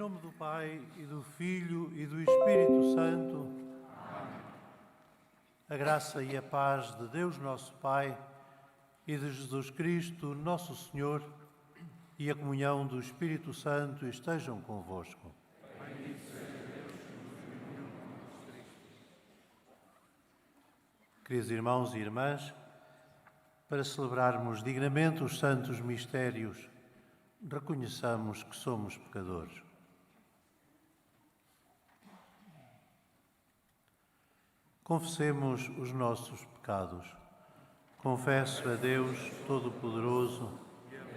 nome do Pai, e do Filho, e do Espírito Santo. Amém. A graça e a paz de Deus nosso Pai e de Jesus Cristo, nosso Senhor, e a comunhão do Espírito Santo estejam convosco. Queridos irmãos e irmãs, para celebrarmos dignamente os santos mistérios, reconheçamos que somos pecadores. Confessemos os nossos pecados. Confesso a Deus Todo-Poderoso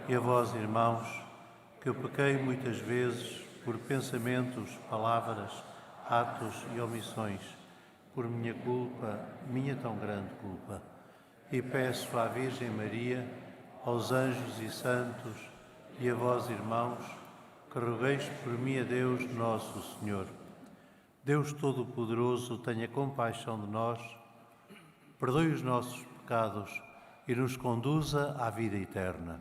e a vós, irmãos, que eu pequei muitas vezes por pensamentos, palavras, atos e omissões, por minha culpa, minha tão grande culpa. E peço à Virgem Maria, aos anjos e santos e a vós, irmãos, que rogueis por mim a Deus nosso Senhor. Deus Todo-Poderoso, tenha compaixão de nós, perdoe os nossos pecados e nos conduza à vida eterna.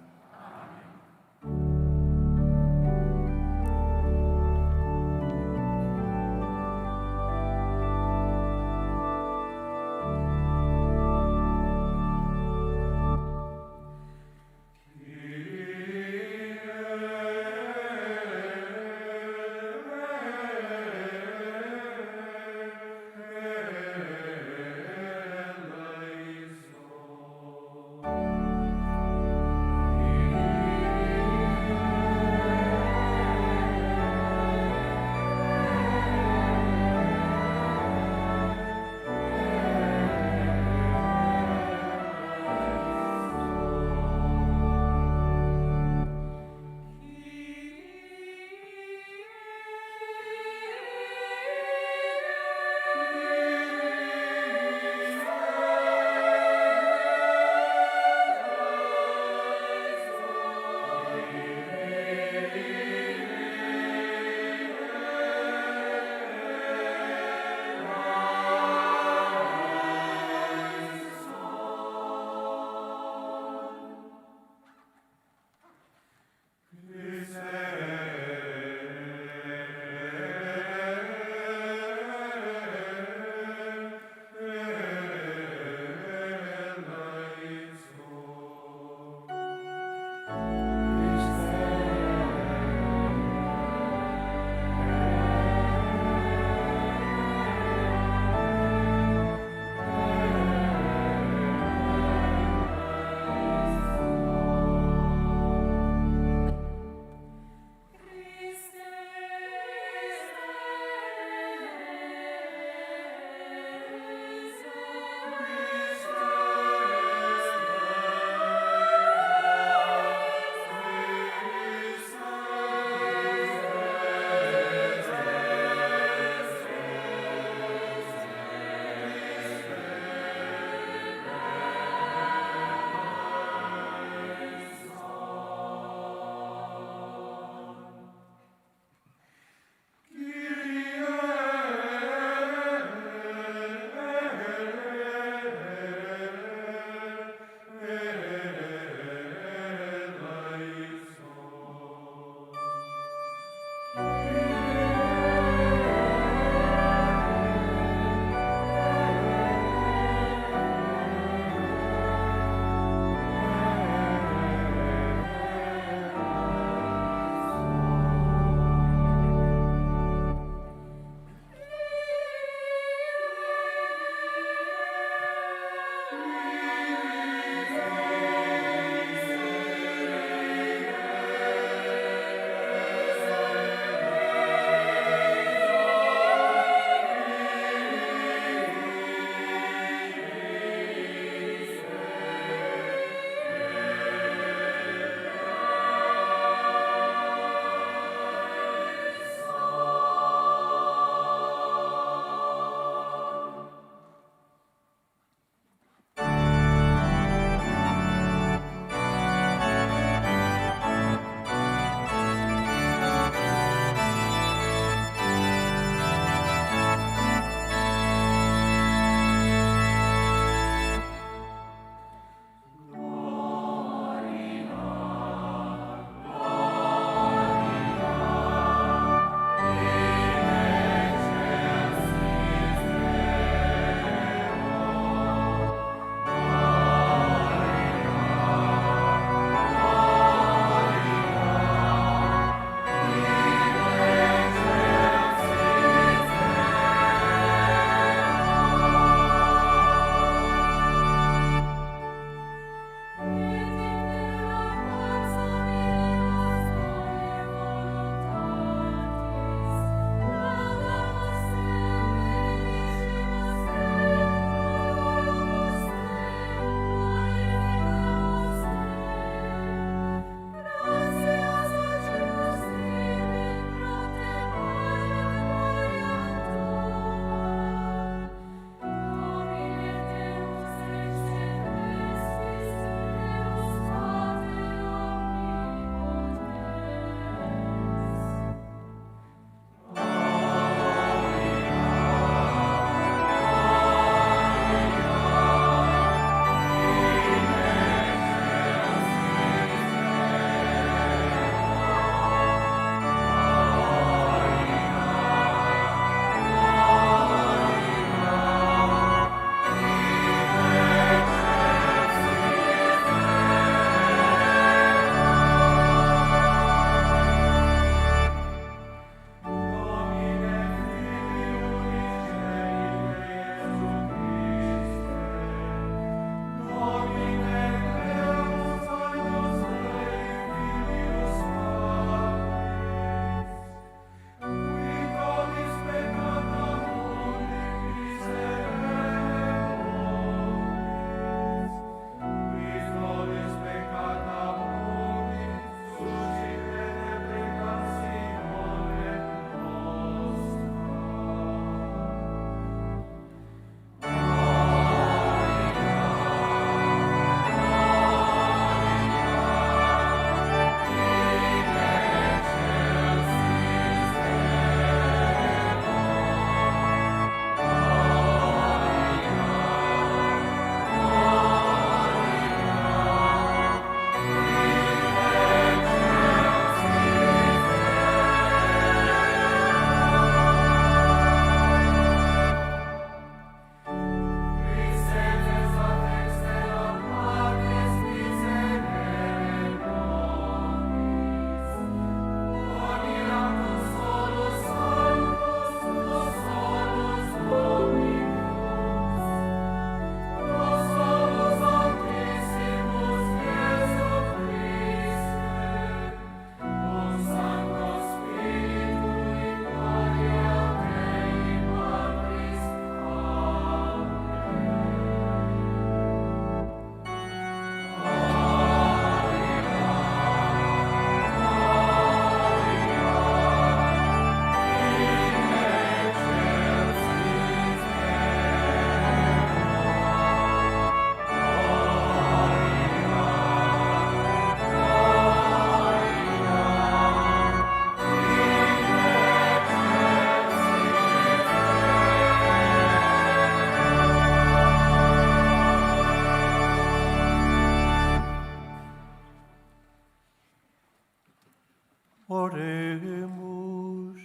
Oremos.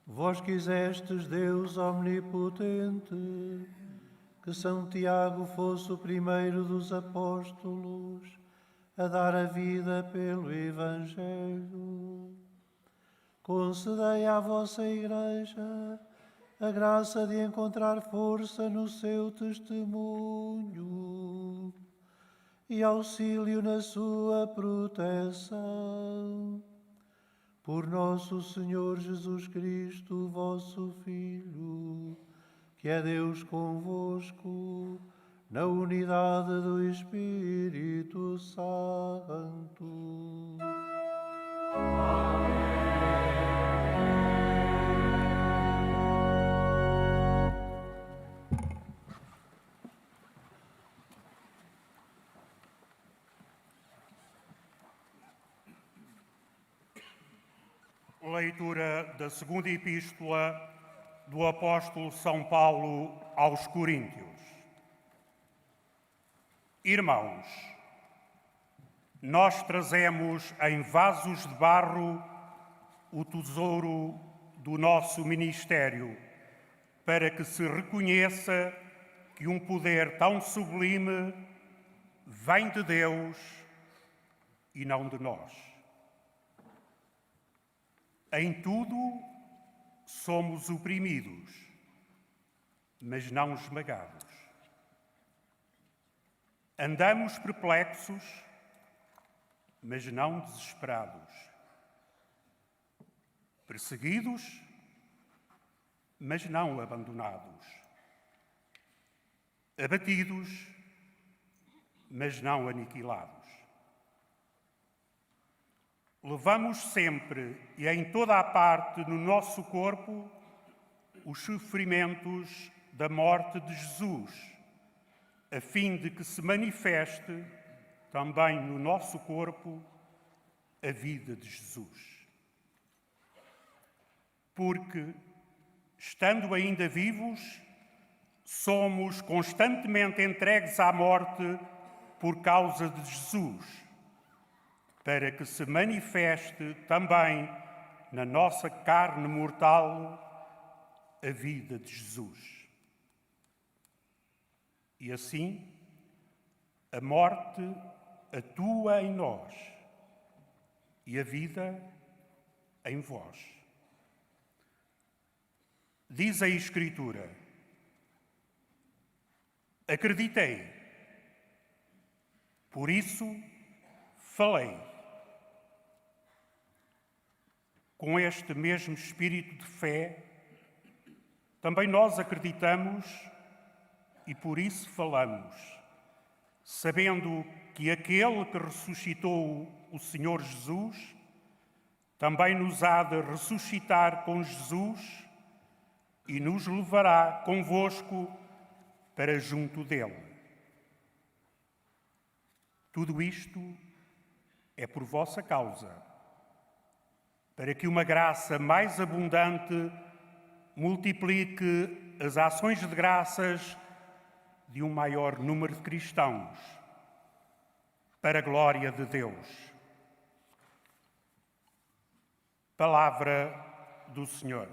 Vós quisestes, Deus omnipotente, que São Tiago fosse o primeiro dos apóstolos a dar a vida pelo Evangelho. Concedei à vossa Igreja a graça de encontrar força no seu testemunho e auxílio na sua proteção. Por nosso Senhor Jesus Cristo, vosso Filho, que é Deus convosco, na unidade do Espírito Santo. Amém. Leitura da segunda epístola do apóstolo São Paulo aos Coríntios. Irmãos, nós trazemos em vasos de barro o tesouro do nosso ministério, para que se reconheça que um poder tão sublime vem de Deus e não de nós. Em tudo somos oprimidos, mas não esmagados. Andamos perplexos, mas não desesperados. Perseguidos, mas não abandonados. Abatidos, mas não aniquilados. Levamos sempre e em toda a parte no nosso corpo os sofrimentos da morte de Jesus, a fim de que se manifeste também no nosso corpo a vida de Jesus. Porque, estando ainda vivos, somos constantemente entregues à morte por causa de Jesus, para que se manifeste também na nossa carne mortal a vida de Jesus. E assim, a morte atua em nós e a vida em vós. Diz a Escritura: acreditei, por isso falei. Com este mesmo espírito de fé, também nós acreditamos e por isso falamos, sabendo que aquele que ressuscitou o Senhor Jesus também nos há de ressuscitar com Jesus e nos levará convosco para junto dele. Tudo isto é por vossa causa, para que uma graça mais abundante multiplique as ações de graças de um maior número de cristãos, para a glória de Deus. Palavra do Senhor.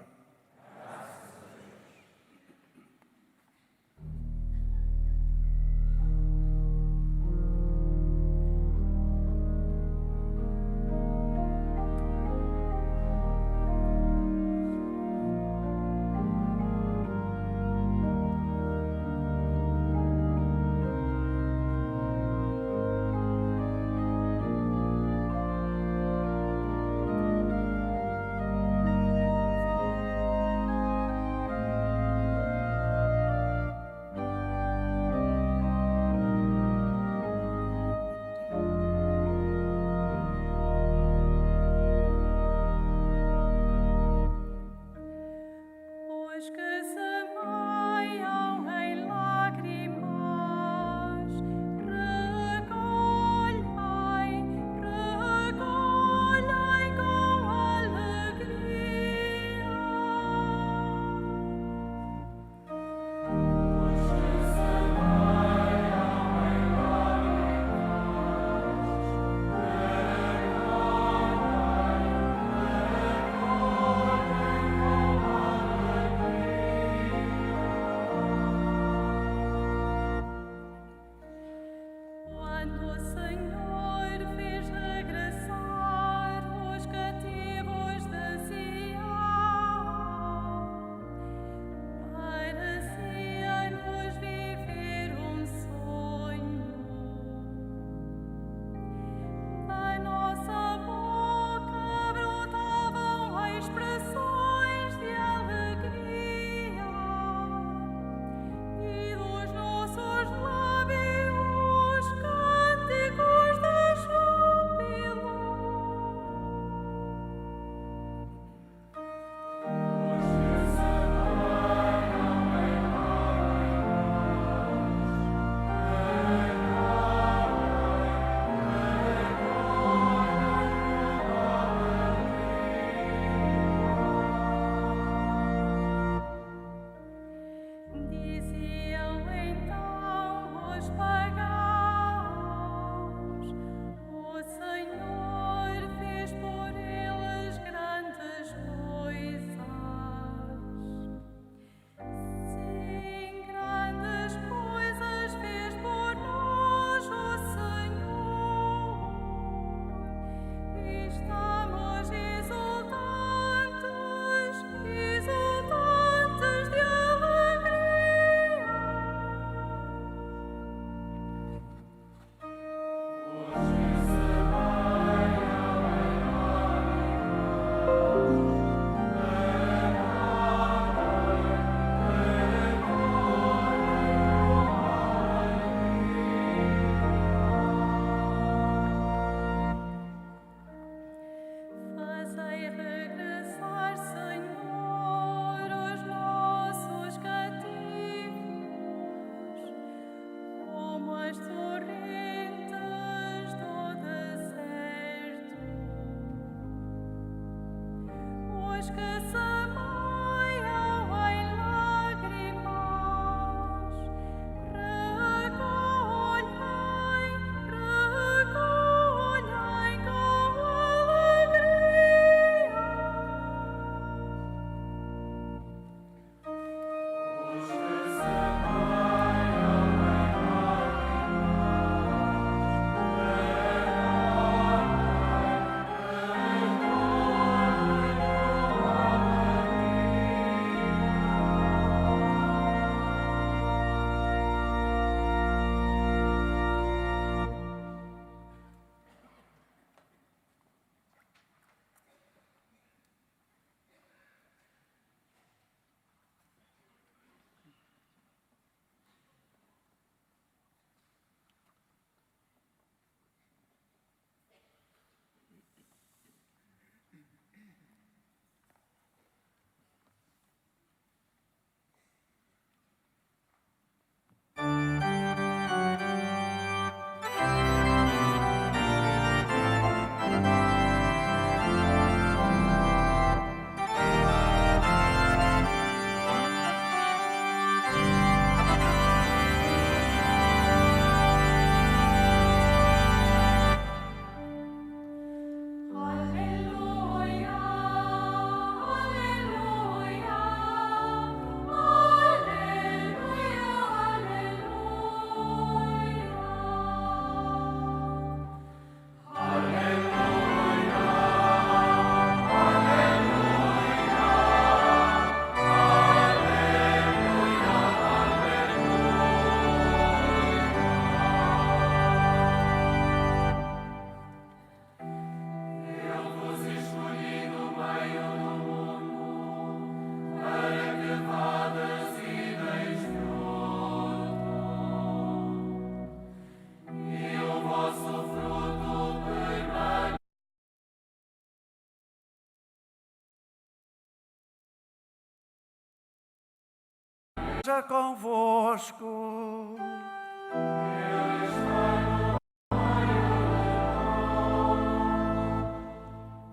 Seja convosco.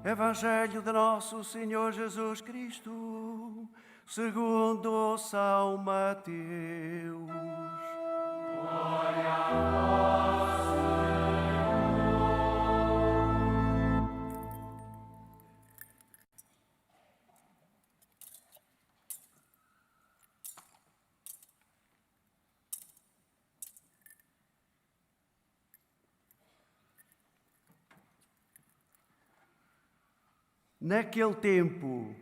Evangelho de nosso Senhor Jesus Cristo, segundo São Mateus. Glória a vós, Naquele tempo,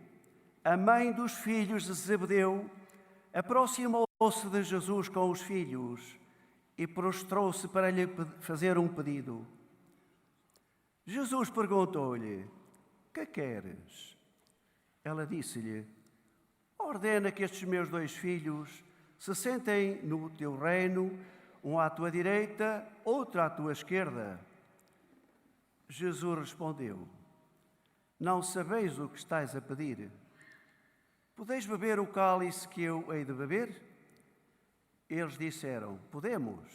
a mãe dos filhos de Zebedeu aproximou-se de Jesus com os filhos e prostrou-se para lhe fazer um pedido. Jesus perguntou-lhe: "Que queres?" Ela disse-lhe: "Ordena que estes meus 2 filhos se sentem no teu reino, um à tua direita, outro à tua esquerda." Jesus respondeu: "Não sabeis o que estáis a pedir. Podeis beber o cálice que eu hei de beber?" Eles disseram: "Podemos."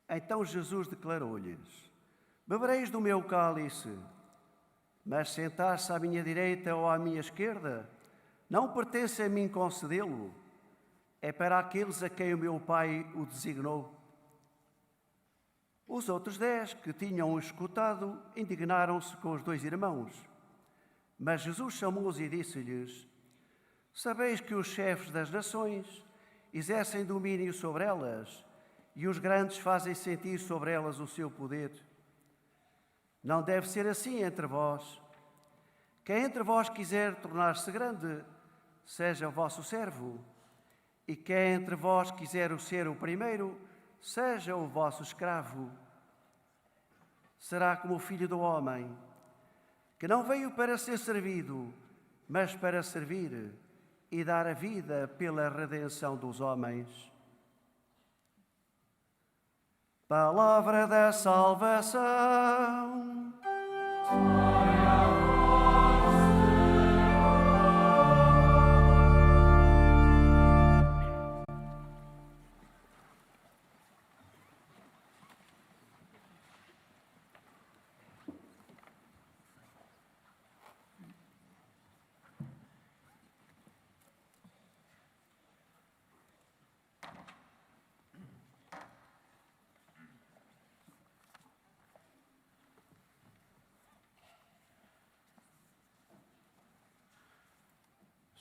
Então Jesus declarou-lhes: "Bebereis do meu cálice, mas sentar-se à minha direita ou à minha esquerda não pertence a mim concedê-lo. É para aqueles a quem o meu Pai o designou." Os outros 10 que tinham escutado indignaram-se com os 2 irmãos. Mas Jesus chamou-os e disse-lhes: "Sabeis que os chefes das nações exercem domínio sobre elas e os grandes fazem sentir sobre elas o seu poder. Não deve ser assim entre vós. Quem entre vós quiser tornar-se grande, seja o vosso servo, e quem entre vós quiser ser o primeiro, seja o vosso escravo. Será como o Filho do Homem, que não veio para ser servido, mas para servir e dar a vida pela redenção dos homens." Palavra da salvação. Glória a vós,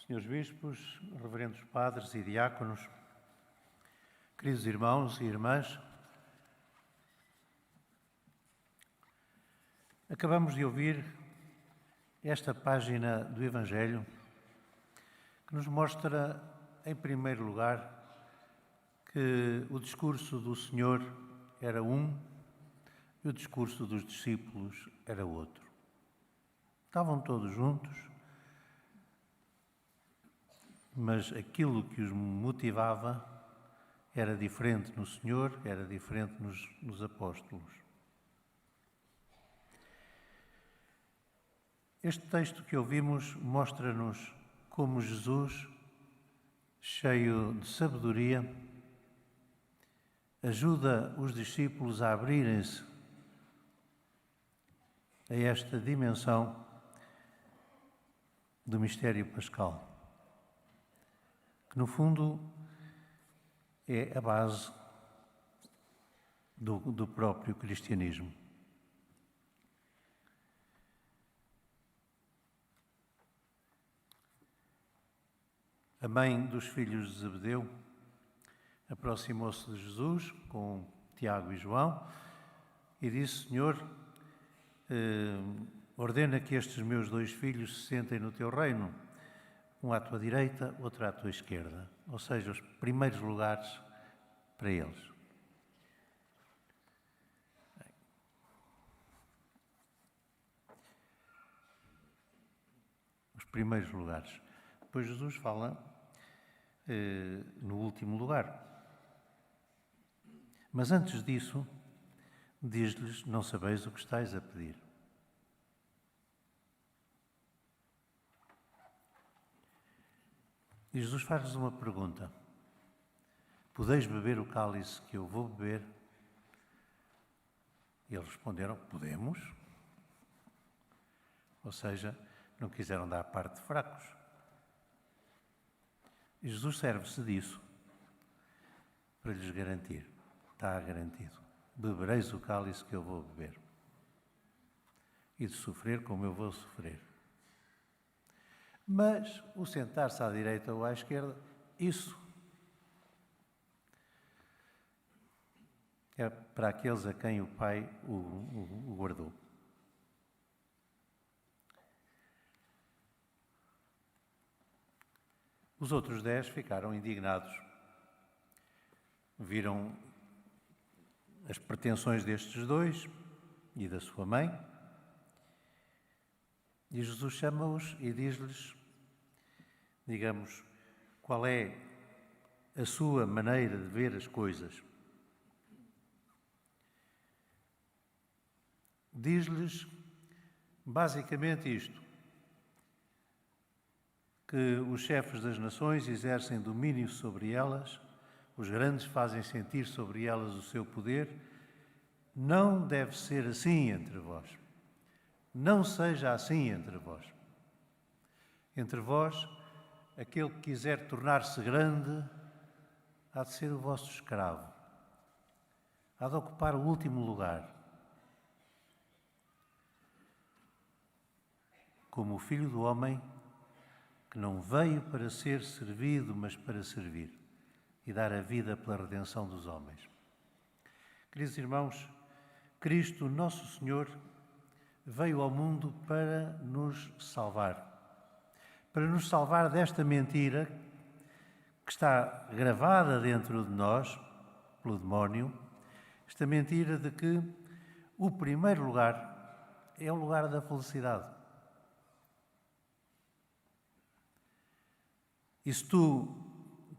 Senhores bispos, reverendos padres e diáconos, queridos irmãos e irmãs, acabamos de ouvir esta página do Evangelho que nos mostra, em primeiro lugar, que o discurso do Senhor era um e o discurso dos discípulos era outro. Estavam todos juntos, mas aquilo que os motivava era diferente no Senhor, era diferente nos apóstolos. Este texto que ouvimos mostra-nos como Jesus, cheio de sabedoria, ajuda os discípulos a abrirem-se a esta dimensão do mistério pascal, que no fundo é a base do próprio cristianismo. A mãe dos filhos de Zebedeu aproximou-se de Jesus com Tiago e João e disse: Senhor, ordena que estes meus dois filhos se sentem no teu reino, um à tua direita, outro à tua esquerda, ou seja, os primeiros lugares para eles. Os primeiros lugares. Depois Jesus fala no último lugar. Mas antes disso, diz-lhes: não sabeis o que estáis a pedir. E Jesus faz-lhes uma pergunta: podeis beber o cálice que eu vou beber? E eles responderam: podemos. Ou seja, não quiseram dar parte de fracos. E Jesus serve-se disso para lhes garantir: está garantido, bebereis o cálice que eu vou beber e de sofrer como eu vou sofrer. Mas o sentar-se à direita ou à esquerda, isso é para aqueles a quem o Pai o guardou. Os outros 10 ficaram indignados. Viram as pretensões destes dois e da sua mãe. E Jesus chama-os e diz-lhes, digamos, qual é a sua maneira de ver as coisas. Diz-lhes basicamente isto: que os chefes das nações exercem domínio sobre elas, os grandes fazem sentir sobre elas o seu poder. Não deve ser assim entre vós. Não seja assim entre vós. Entre vós, aquele que quiser tornar-se grande há de ser o vosso escravo. Há de ocupar o último lugar. Como o Filho do Homem, que não veio para ser servido, mas para servir e dar a vida pela redenção dos homens. Queridos irmãos, Cristo, nosso Senhor, veio ao mundo para nos salvar desta mentira que está gravada dentro de nós, pelo demónio, esta mentira de que o primeiro lugar é o lugar da felicidade. E se tu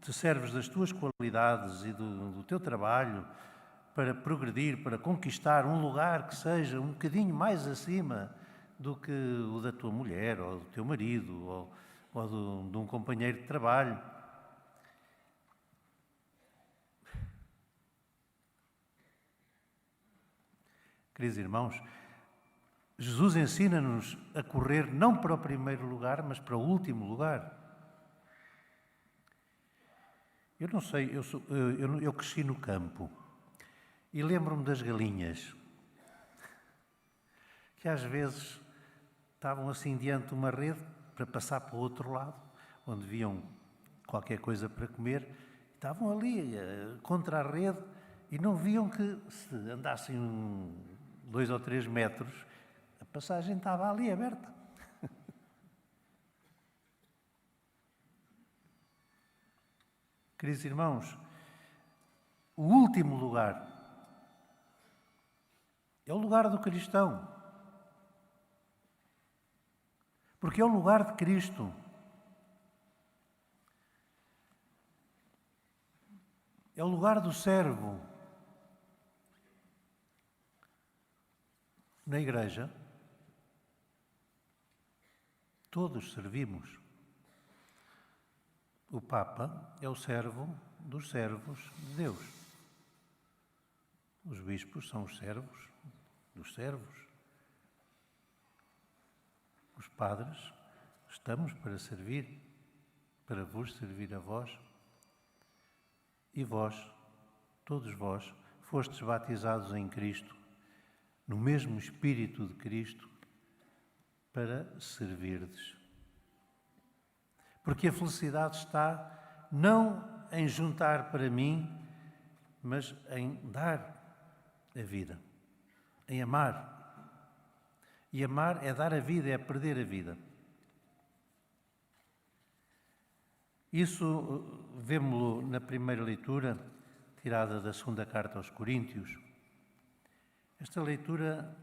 te serves das tuas qualidades e do teu trabalho para progredir, para conquistar um lugar que seja um bocadinho mais acima do que o da tua mulher, ou do teu marido, ou de um companheiro de trabalho, queridos irmãos, Jesus ensina-nos a correr não para o primeiro lugar, mas para o último lugar. Eu não sei, eu cresci no campo e lembro-me das galinhas, que às vezes estavam assim diante de uma rede para passar para o outro lado, onde viam qualquer coisa para comer, estavam ali contra a rede e não viam que se andassem 2 ou 3 metros, a passagem estava ali aberta. Queridos irmãos, o último lugar é o lugar do cristão, porque é o lugar de Cristo. É o lugar do servo. Na igreja, todos servimos. O Papa é o servo dos servos de Deus. Os bispos são os servos dos servos. Os padres estamos para servir, para vos servir a vós. E vós, todos vós, fostes batizados em Cristo, no mesmo Espírito de Cristo, para servirdes. Porque a felicidade está não em juntar para mim, mas em dar a vida, em amar. E amar é dar a vida, é perder a vida. Isso vemo-lo na primeira leitura, tirada da segunda carta aos Coríntios. Esta leitura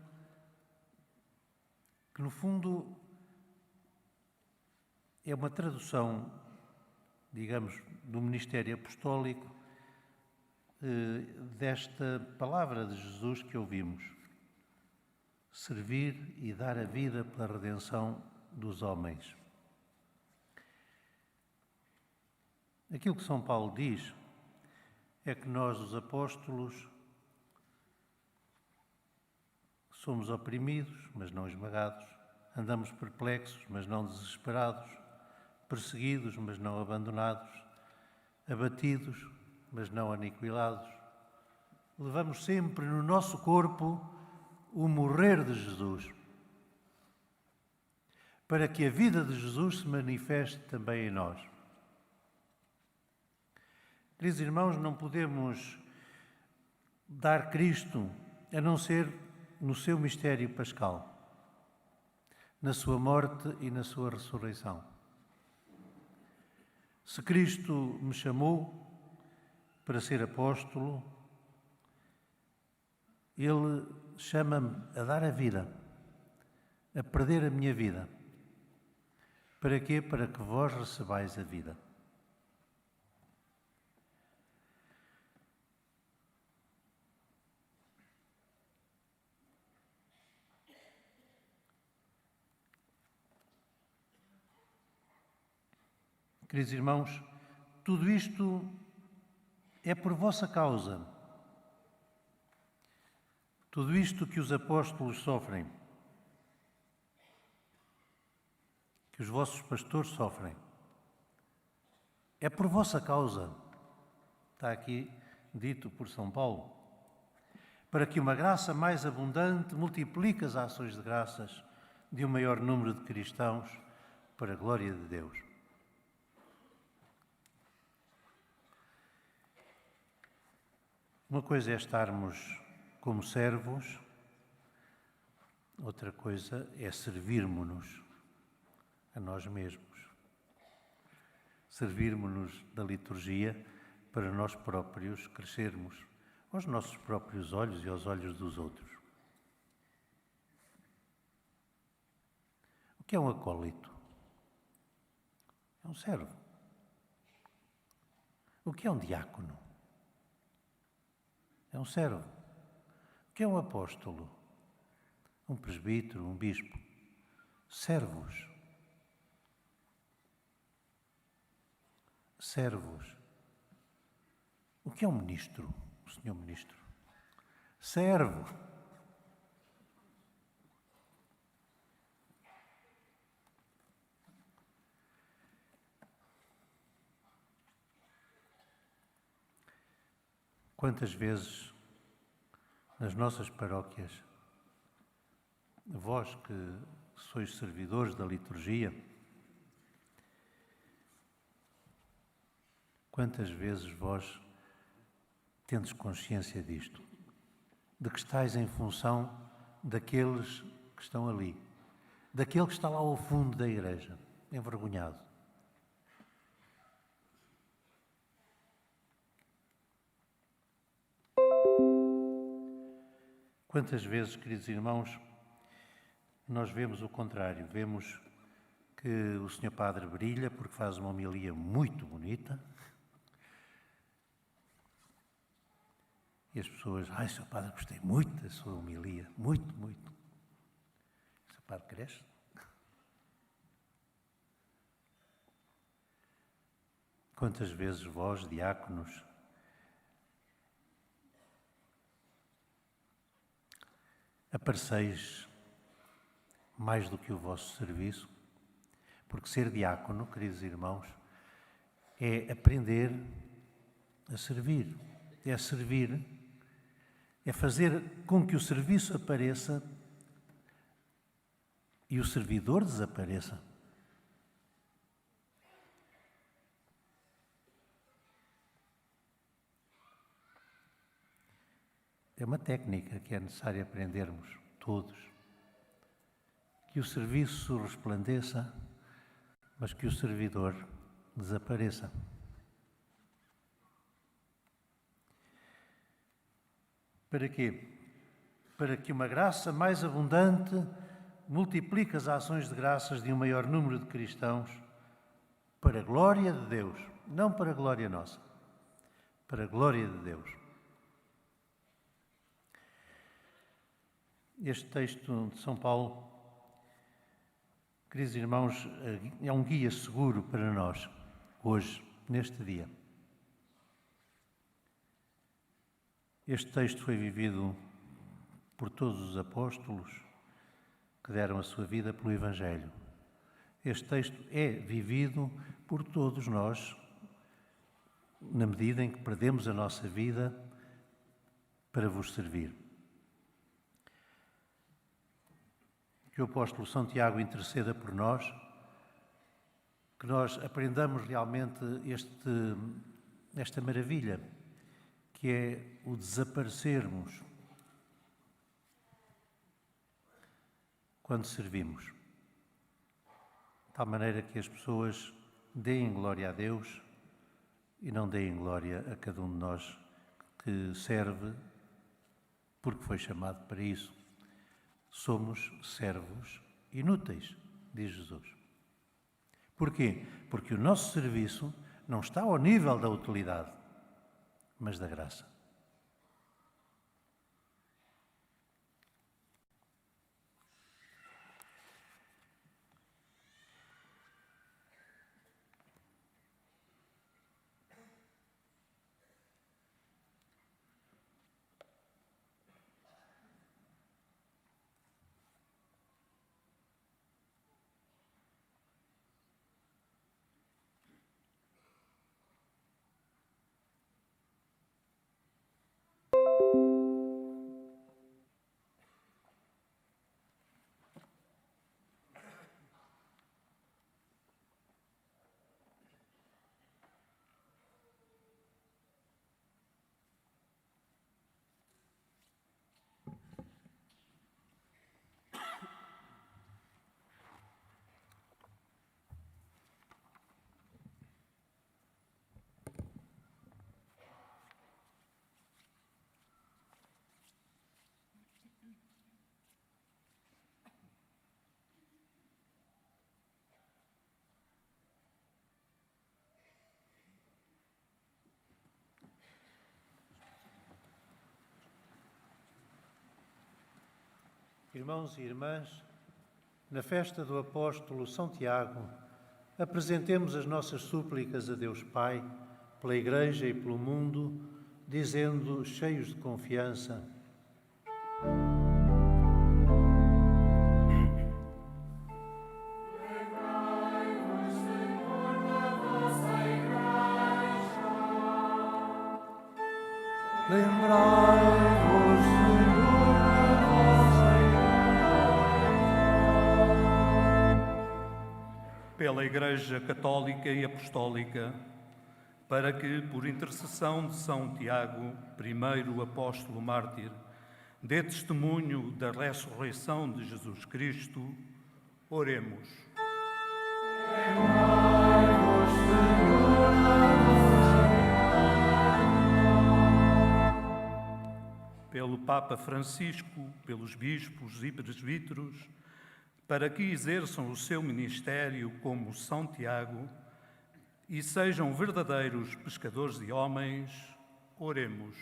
que, no fundo, é uma tradução, digamos, do ministério apostólico desta palavra de Jesus que ouvimos. Servir e dar a vida pela redenção dos homens. Aquilo que São Paulo diz é que nós, os apóstolos, somos oprimidos, mas não esmagados, andamos perplexos, mas não desesperados, perseguidos, mas não abandonados, abatidos, mas não aniquilados. Levamos sempre no nosso corpo o morrer de Jesus, para que a vida de Jesus se manifeste também em nós. Queridos irmãos, não podemos dar Cristo a não ser no seu mistério pascal, na sua morte e na sua ressurreição. Se Cristo me chamou para ser apóstolo, Ele chama-me a dar a vida, a perder a minha vida. Para quê? Para que vós recebais a vida. Queridos irmãos, tudo isto é por vossa causa. Tudo isto que os apóstolos sofrem, que os vossos pastores sofrem, é por vossa causa. Está aqui dito por São Paulo. Para que uma graça mais abundante multiplique as ações de graças de um maior número de cristãos para a glória de Deus. Uma coisa é estarmos como servos, outra coisa é servirmos-nos a nós mesmos. Servirmos-nos da liturgia para nós próprios crescermos aos nossos próprios olhos e aos olhos dos outros. O que é um acólito? É um servo. O que é um diácono? É um servo. O que é um apóstolo? Um presbítero, um bispo? Servos. Servos. O que é um ministro? O senhor ministro? Servo. Quantas vezes nas nossas paróquias, vós que sois servidores da liturgia, Quantas vezes vós tendes consciência disto? De que estáis em função daqueles que estão ali, daquele que está lá ao fundo da igreja, envergonhado. Quantas vezes, queridos irmãos, nós vemos o contrário, vemos que o Sr. Padre brilha porque faz uma homilia muito bonita e as pessoas, Sr. Padre, gostei muito da sua homilia, muito, muito. O Sr. Padre cresce. Quantas vezes vós, diáconos, apareceis mais do que o vosso serviço? Porque ser diácono, queridos irmãos, é aprender a servir, é fazer com que o serviço apareça e o servidor desapareça. É uma técnica que é necessário aprendermos todos. Que o serviço resplandeça, mas que o servidor desapareça. Para quê? Para que uma graça mais abundante multiplique as ações de graças de um maior número de cristãos para a glória de Deus, não para a glória nossa, para a glória de Deus. Este texto de São Paulo, queridos irmãos, é um guia seguro para nós, hoje, neste dia. Este texto foi vivido por todos os apóstolos que deram a sua vida pelo Evangelho. Este texto é vivido por todos nós, na medida em que perdemos a nossa vida para vos servir. Que o apóstolo São Tiago interceda por nós, que nós aprendamos realmente esta maravilha, que é o desaparecermos quando servimos, de tal maneira que as pessoas deem glória a Deus e não deem glória a cada um de nós que serve porque foi chamado para isso. Somos servos inúteis, diz Jesus. Porquê? Porque o nosso serviço não está ao nível da utilidade, mas da graça. Irmãos e irmãs, na festa do apóstolo São Tiago, apresentemos as nossas súplicas a Deus Pai, pela Igreja e pelo mundo, dizendo, cheios de confiança: lembrai-vos, Senhor, da vossa pela Igreja Católica e Apostólica, para que, por intercessão de São Tiago, primeiro apóstolo mártir, dê testemunho da ressurreição de Jesus Cristo, oremos. Pelo Papa Francisco, pelos bispos e presbíteros, para que exerçam o seu ministério como São Tiago e sejam verdadeiros pescadores de homens, oremos.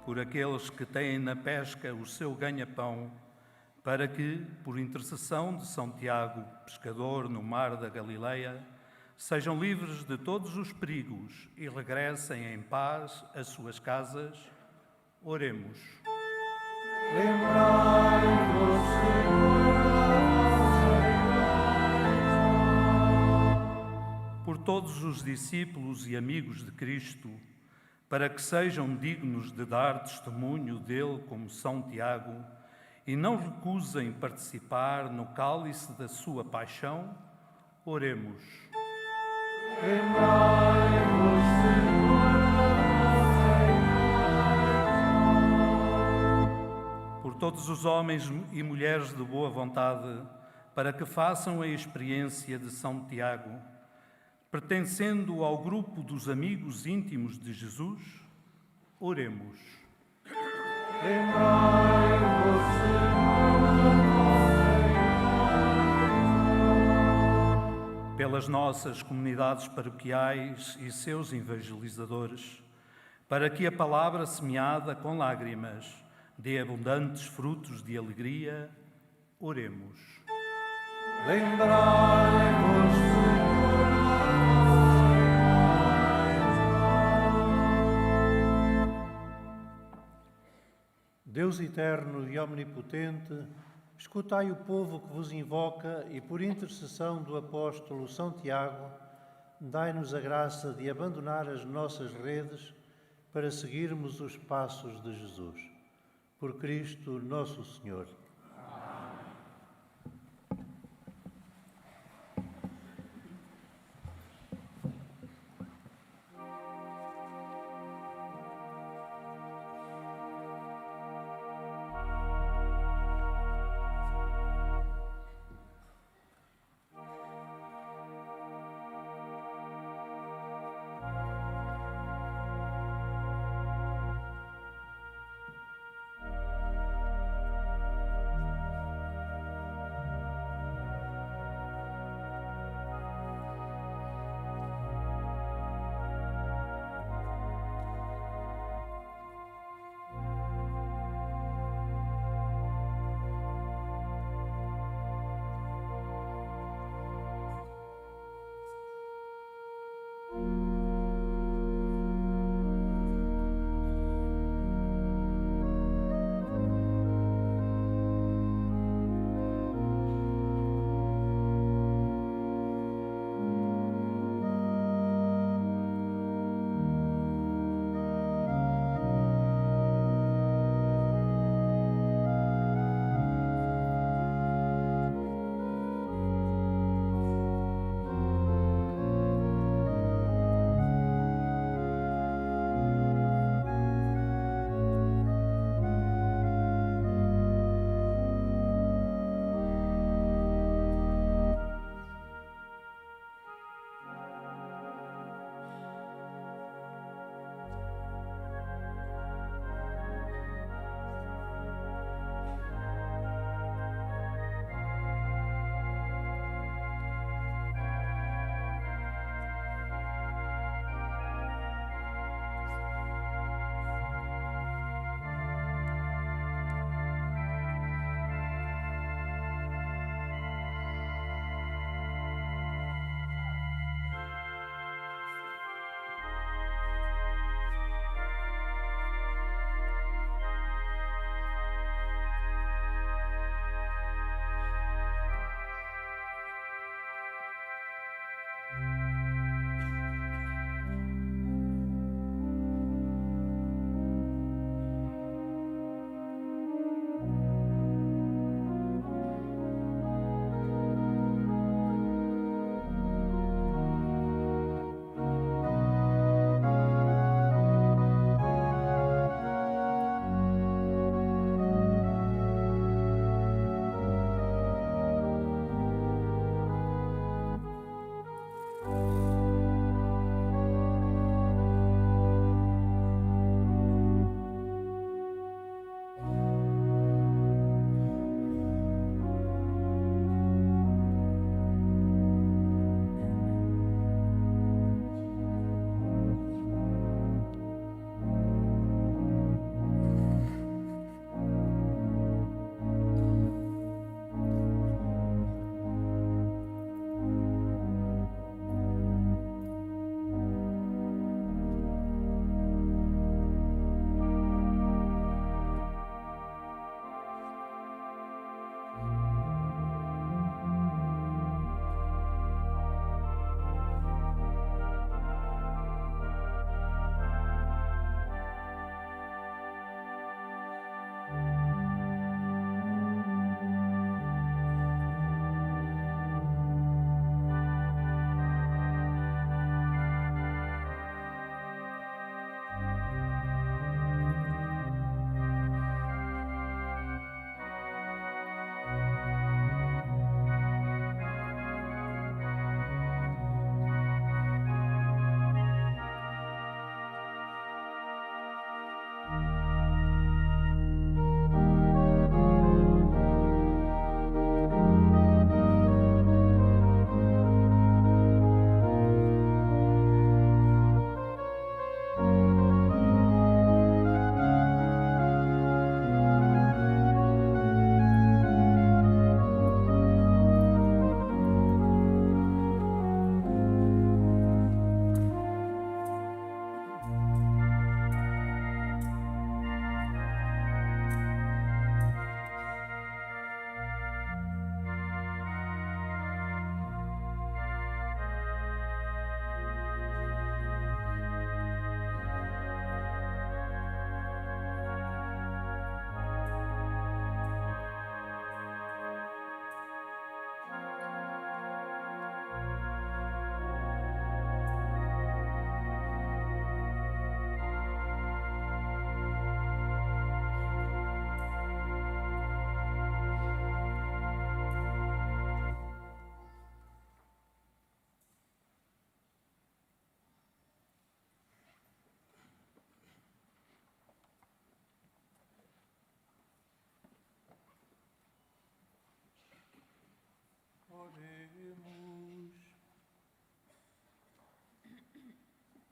Por aqueles que têm na pesca o seu ganha-pão, para que, por intercessão de São Tiago, pescador no mar da Galileia, sejam livres de todos os perigos e regressem em paz às suas casas, oremos. Lembrai-vos, Senhor, por todos os discípulos e amigos de Cristo, para que sejam dignos de dar testemunho dele como São Tiago e não recusem participar no cálice da sua paixão, oremos. Lembrai-vos, Senhor, por todos os homens e mulheres de boa vontade, para que façam a experiência de São Tiago, pertencendo ao grupo dos amigos íntimos de Jesus, oremos. Lembrai-vos, Senhor, pelas nossas comunidades paroquiais e seus evangelizadores, para que a palavra semeada com lágrimas dê abundantes frutos de alegria, oremos. Lembrai-vos, Deus eterno e omnipotente, escutai o povo que vos invoca e, por intercessão do apóstolo São Tiago, dai-nos a graça de abandonar as nossas redes para seguirmos os passos de Jesus. Por Cristo nosso Senhor.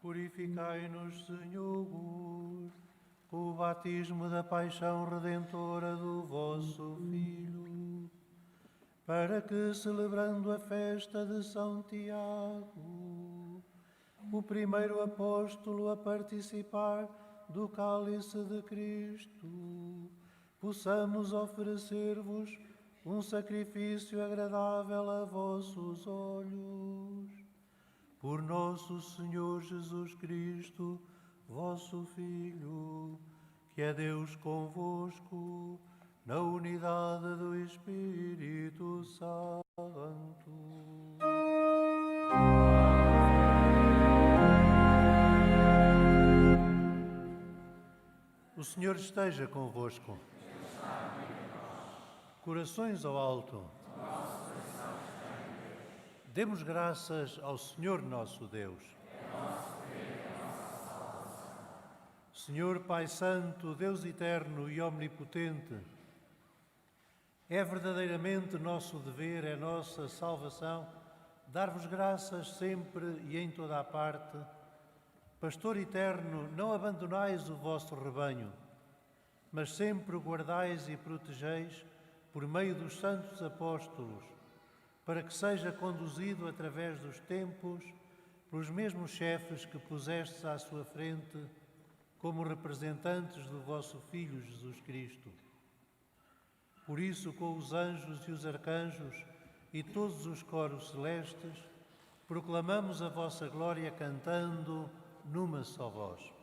Purificai-nos, Senhor, com o batismo da paixão redentora do vosso Filho, para que, celebrando a festa de São Tiago, o primeiro apóstolo a participar do cálice de Cristo, possamos oferecer-vos um sacrifício agradável a vossos olhos. Por nosso Senhor Jesus Cristo, vosso Filho, que é Deus convosco, na unidade do Espírito Santo. O Senhor esteja convosco. Corações ao alto. Demos graças ao Senhor nosso Deus. Senhor Pai Santo, Deus eterno e omnipotente, é verdadeiramente nosso dever, é nossa salvação, dar-vos graças sempre e em toda a parte. Pastor eterno, não abandonais o vosso rebanho, mas sempre o guardais e protegeis por meio dos santos apóstolos, para que seja conduzido através dos tempos pelos mesmos chefes que pusestes à sua frente como representantes do vosso Filho Jesus Cristo. Por isso, com os anjos e os arcanjos e todos os coros celestes, proclamamos a vossa glória cantando numa só voz.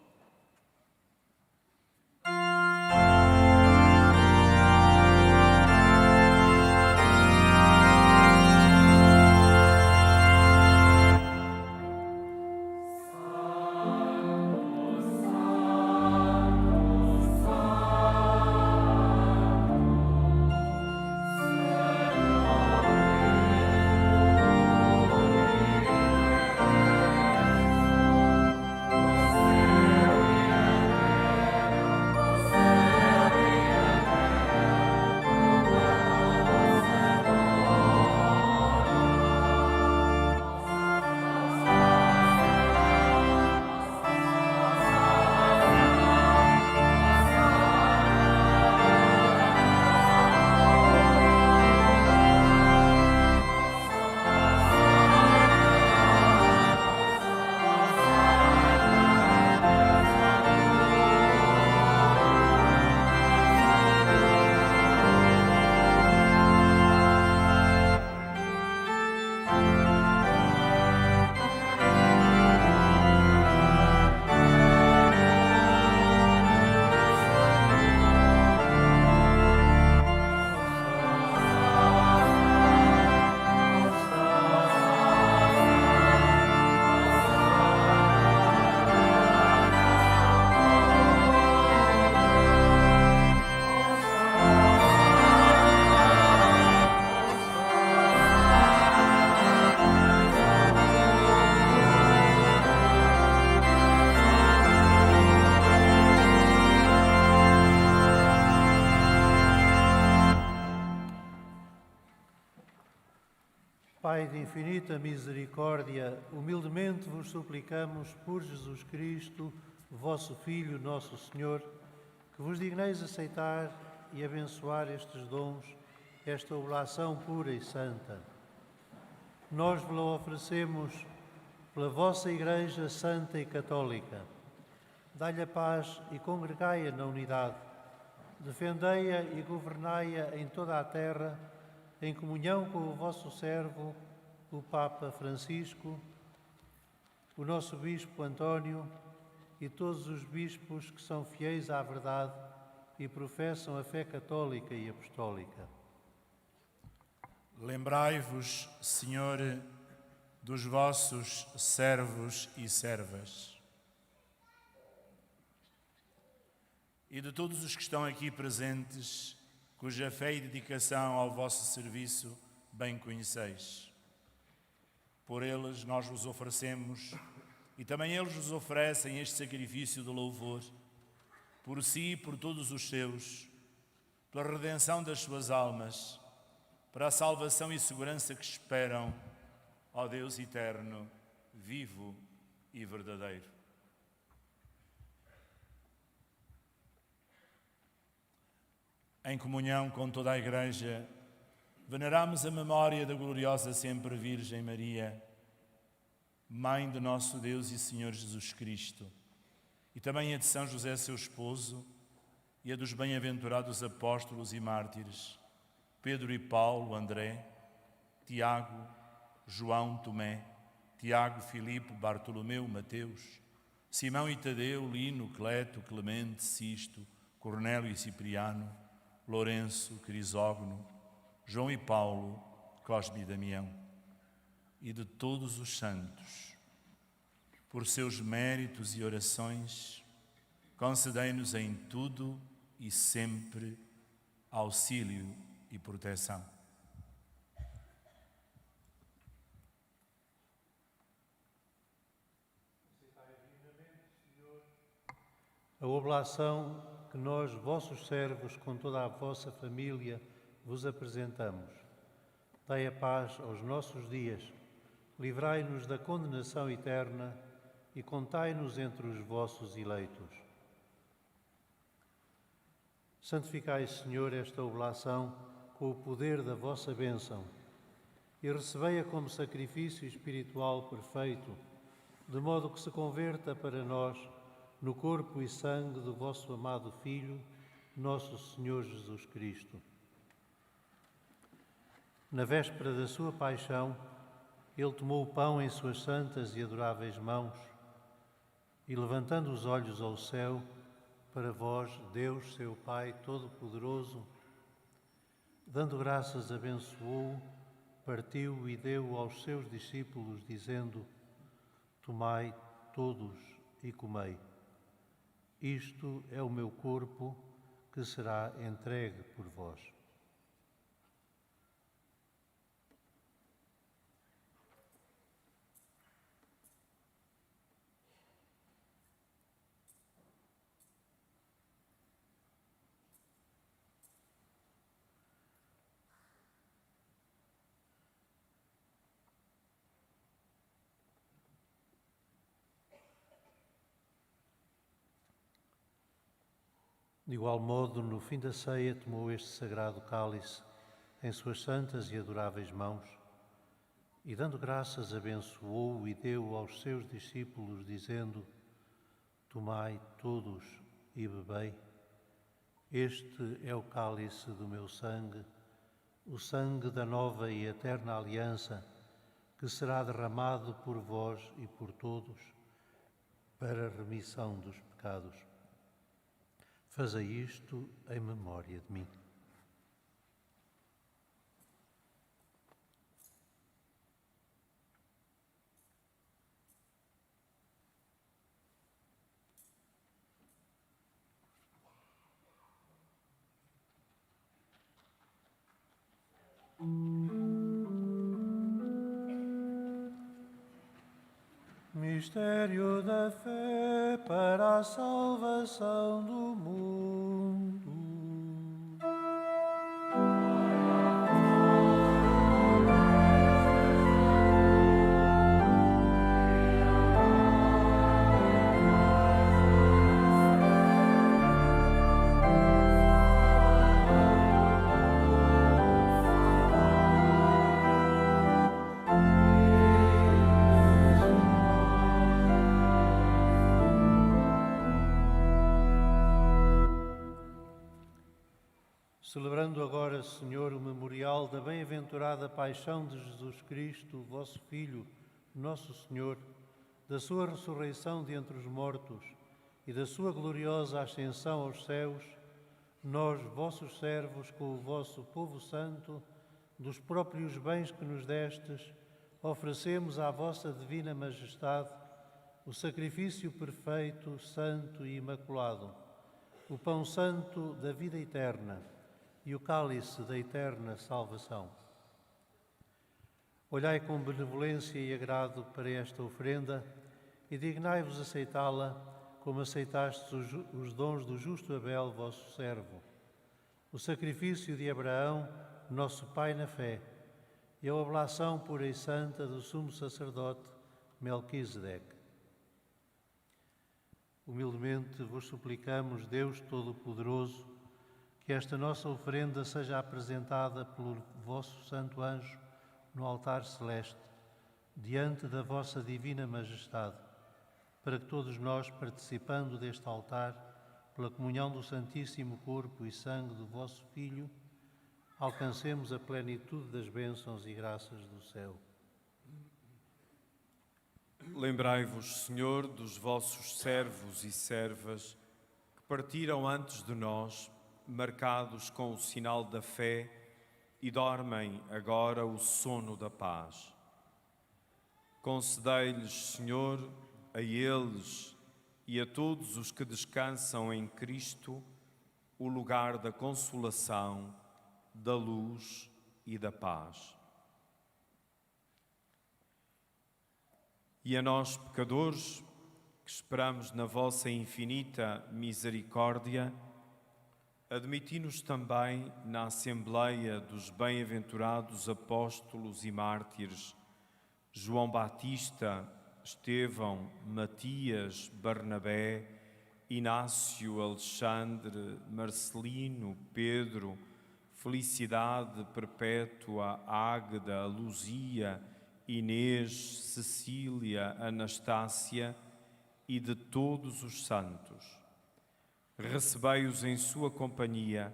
Pai de infinita misericórdia, humildemente vos suplicamos por Jesus Cristo, vosso Filho, nosso Senhor, que vos digneis aceitar e abençoar estes dons, esta oblação pura e santa. Nós vos oferecemos pela vossa Igreja Santa e Católica. Dai-lhe a paz e congregai-a na unidade. Defendei-a e governai-a em toda a terra, em comunhão com o vosso servo, o Papa Francisco, o nosso Bispo António e todos os bispos que são fiéis à verdade e professam a fé católica e apostólica. Lembrai-vos, Senhor, dos vossos servos e servas e de todos os que estão aqui presentes, cuja fé e dedicação ao vosso serviço bem conheceis. Por eles nós vos oferecemos, e também eles vos oferecem este sacrifício de louvor, por si e por todos os seus, pela redenção das suas almas, para a salvação e segurança que esperam, ó Deus eterno, vivo e verdadeiro. Em comunhão com toda a Igreja, veneramos a memória da gloriosa sempre Virgem Maria, Mãe de nosso Deus e Senhor Jesus Cristo, e também a de São José, seu esposo, e a dos bem-aventurados apóstolos e mártires, Pedro e Paulo, André, Tiago, João, Tomé, Tiago, Filipe, Bartolomeu, Mateus, Simão e Tadeu, Lino, Cleto, Clemente, Sisto, Cornélio e Cipriano, Lourenço, Crisógono, João e Paulo, Cosme e Damião, e de todos os santos, por seus méritos e orações, concedei-nos em tudo e sempre auxílio e proteção. A oblação que nós, vossos servos, com toda a vossa família, vos apresentamos. Dai a paz aos nossos dias, livrai-nos da condenação eterna e contai-nos entre os vossos eleitos. Santificai, Senhor, esta oblação com o poder da vossa bênção e recebei-a como sacrifício espiritual perfeito, de modo que se converta para nós no corpo e sangue do vosso amado Filho, nosso Senhor Jesus Cristo. Na véspera da sua paixão, ele tomou o pão em suas santas e adoráveis mãos e, levantando os olhos ao céu, para vós, Deus, seu Pai Todo-Poderoso, dando graças, abençoou, partiu e deu aos seus discípulos, dizendo: Tomai todos e comei. Isto é o meu corpo, que será entregue por vós. De igual modo, no fim da ceia, tomou este sagrado cálice em suas santas e adoráveis mãos e, dando graças, abençoou e deu aos seus discípulos, dizendo: Tomai todos e bebei. Este é o cálice do meu sangue, o sangue da nova e eterna aliança, que será derramado por vós e por todos para a remissão dos pecados. Fazei isto em memória de mim. Mistério da fé para a salvação do mundo. Celebrando agora, Senhor, o memorial da bem-aventurada paixão de Jesus Cristo, vosso Filho, nosso Senhor, da sua ressurreição de entre os mortos e da sua gloriosa ascensão aos céus, nós, vossos servos, com o vosso povo santo, dos próprios bens que nos destes, oferecemos à vossa divina majestade o sacrifício perfeito, santo e imaculado, o pão santo da vida eterna e o cálice da eterna salvação. Olhai com benevolência e agrado para esta oferenda e dignai-vos aceitá-la como aceitastes os dons do justo Abel, vosso servo, o sacrifício de Abraão, nosso Pai na fé, e a oblação pura e santa do sumo sacerdote Melquisedeque. Humildemente vos suplicamos, Deus Todo-Poderoso, que esta nossa oferenda seja apresentada pelo vosso santo anjo no altar celeste, diante da vossa divina majestade, para que todos nós, participando deste altar, pela comunhão do Santíssimo Corpo e Sangue do vosso Filho, alcancemos a plenitude das bênçãos e graças do céu. Lembrai-vos, Senhor, dos vossos servos e servas que partiram antes de nós, marcados com o sinal da fé, e dormem agora o sono da paz. Concedei-lhes, Senhor, a eles e a todos os que descansam em Cristo, o lugar da consolação, da luz e da paz. E a nós, pecadores, que esperamos na vossa infinita misericórdia, admiti-nos também na Assembleia dos bem-aventurados apóstolos e mártires João Batista, Estevão, Matias, Barnabé, Inácio, Alexandre, Marcelino, Pedro, Felicidade, Perpétua, Águeda, Luzia, Inês, Cecília, Anastácia e de todos os santos. Recebei-os em sua companhia,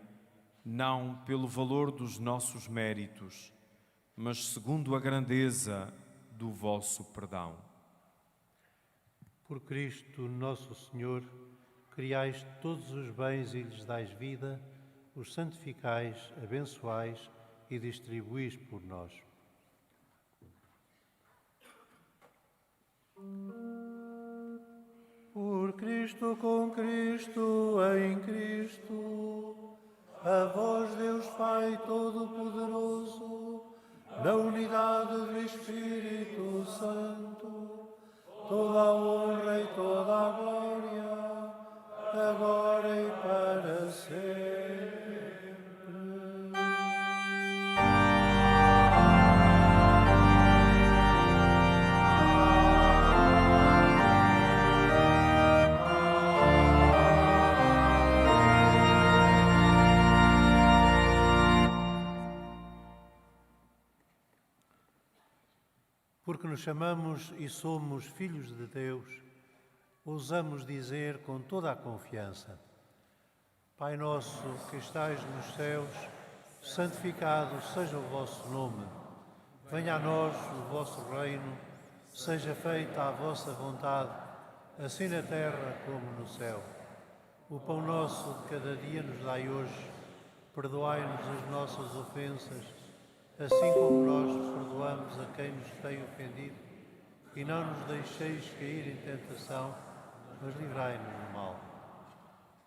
não pelo valor dos nossos méritos, mas segundo a grandeza do vosso perdão. Por Cristo nosso Senhor, criais todos os bens e lhes dais vida, os santificais, abençoais e distribuís por nós. Por Cristo, com Cristo, em Cristo, a vós, Deus Pai Todo-Poderoso, na unidade do Espírito Santo, toda a honra e toda a glória, agora e para sempre. Porque nos chamamos e somos filhos de Deus, ousamos dizer com toda a confiança: Pai nosso que estais nos céus, santificado seja o vosso nome. Venha a nós o vosso reino, seja feita a vossa vontade, assim na terra como no céu. O pão nosso de cada dia nos dai hoje, perdoai-nos as nossas ofensas, assim como nós perdoamos a quem nos tem ofendido, e não nos deixeis cair em tentação, mas livrai-nos do mal.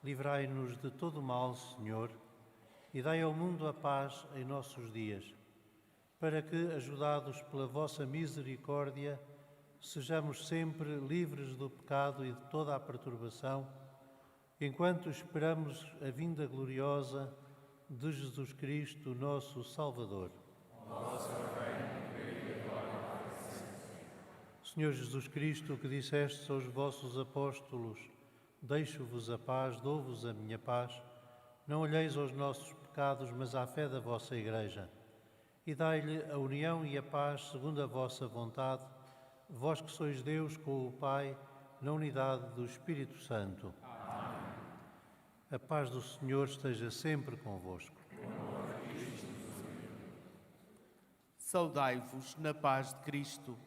Livrai-nos de todo o mal, Senhor, e dai ao mundo a paz em nossos dias, para que, ajudados pela vossa misericórdia, sejamos sempre livres do pecado e de toda a perturbação, enquanto esperamos a vinda gloriosa de Jesus Cristo, nosso Salvador. Senhor Jesus Cristo, que dissestes aos vossos apóstolos: deixo-vos a paz, dou-vos a minha paz, não olheis aos nossos pecados, mas à fé da vossa Igreja, e dai-lhe a união e a paz segundo a vossa vontade, vós que sois Deus com o Pai, na unidade do Espírito Santo. Amém. A paz do Senhor esteja sempre convosco. Saudai-vos na paz de Cristo.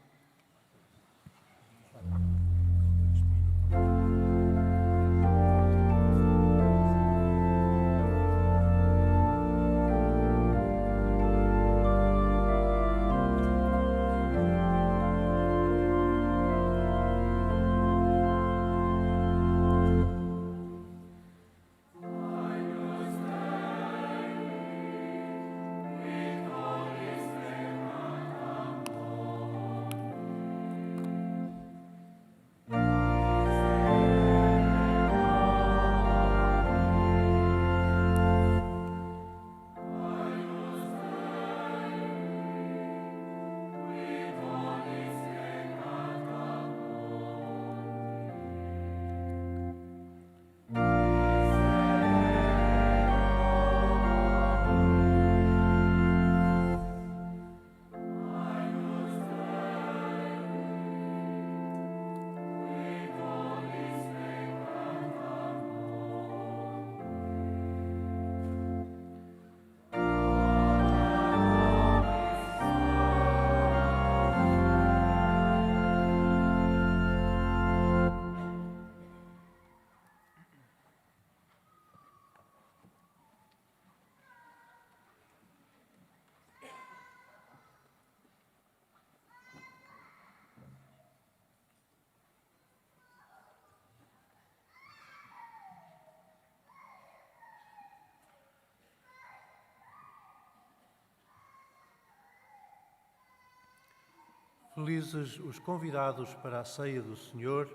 Felizes os convidados para a ceia do Senhor.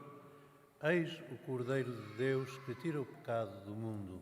Eis o Cordeiro de Deus que tira o pecado do mundo.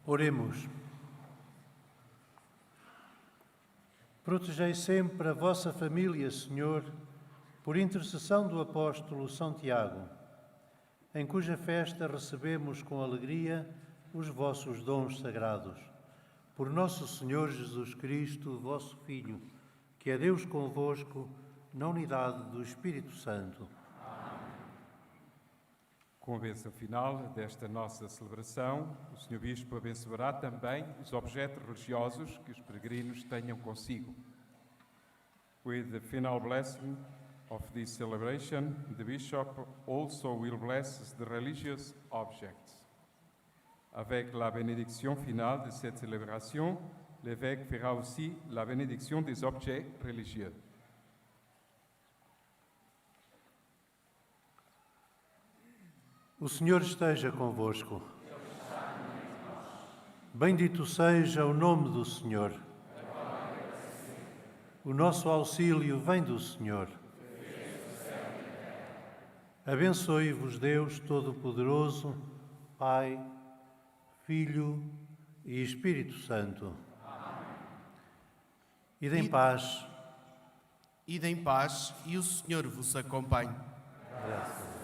Oremos. Protegei sempre a vossa família, Senhor, por intercessão do apóstolo São Tiago, em cuja festa recebemos com alegria os vossos dons sagrados. Por nosso Senhor Jesus Cristo, vosso Filho, que é Deus convosco, na unidade do Espírito Santo. Com a bênção final desta nossa celebração, o Sr. Bispo abençoará também os objetos religiosos que os peregrinos tenham consigo. With the final blessing of this celebration, the Bishop also will bless the religious objects. Avec la bénédiction finale de cette célébration, l'évêque fera aussi la bénédiction des objets religieux. O Senhor esteja convosco. Bendito seja o nome do Senhor. O nosso auxílio vem do Senhor. Abençoe-vos Deus Todo-Poderoso, Pai, Filho e Espírito Santo. Ide em paz. Ide em paz e o Senhor vos acompanhe. Graças a Deus.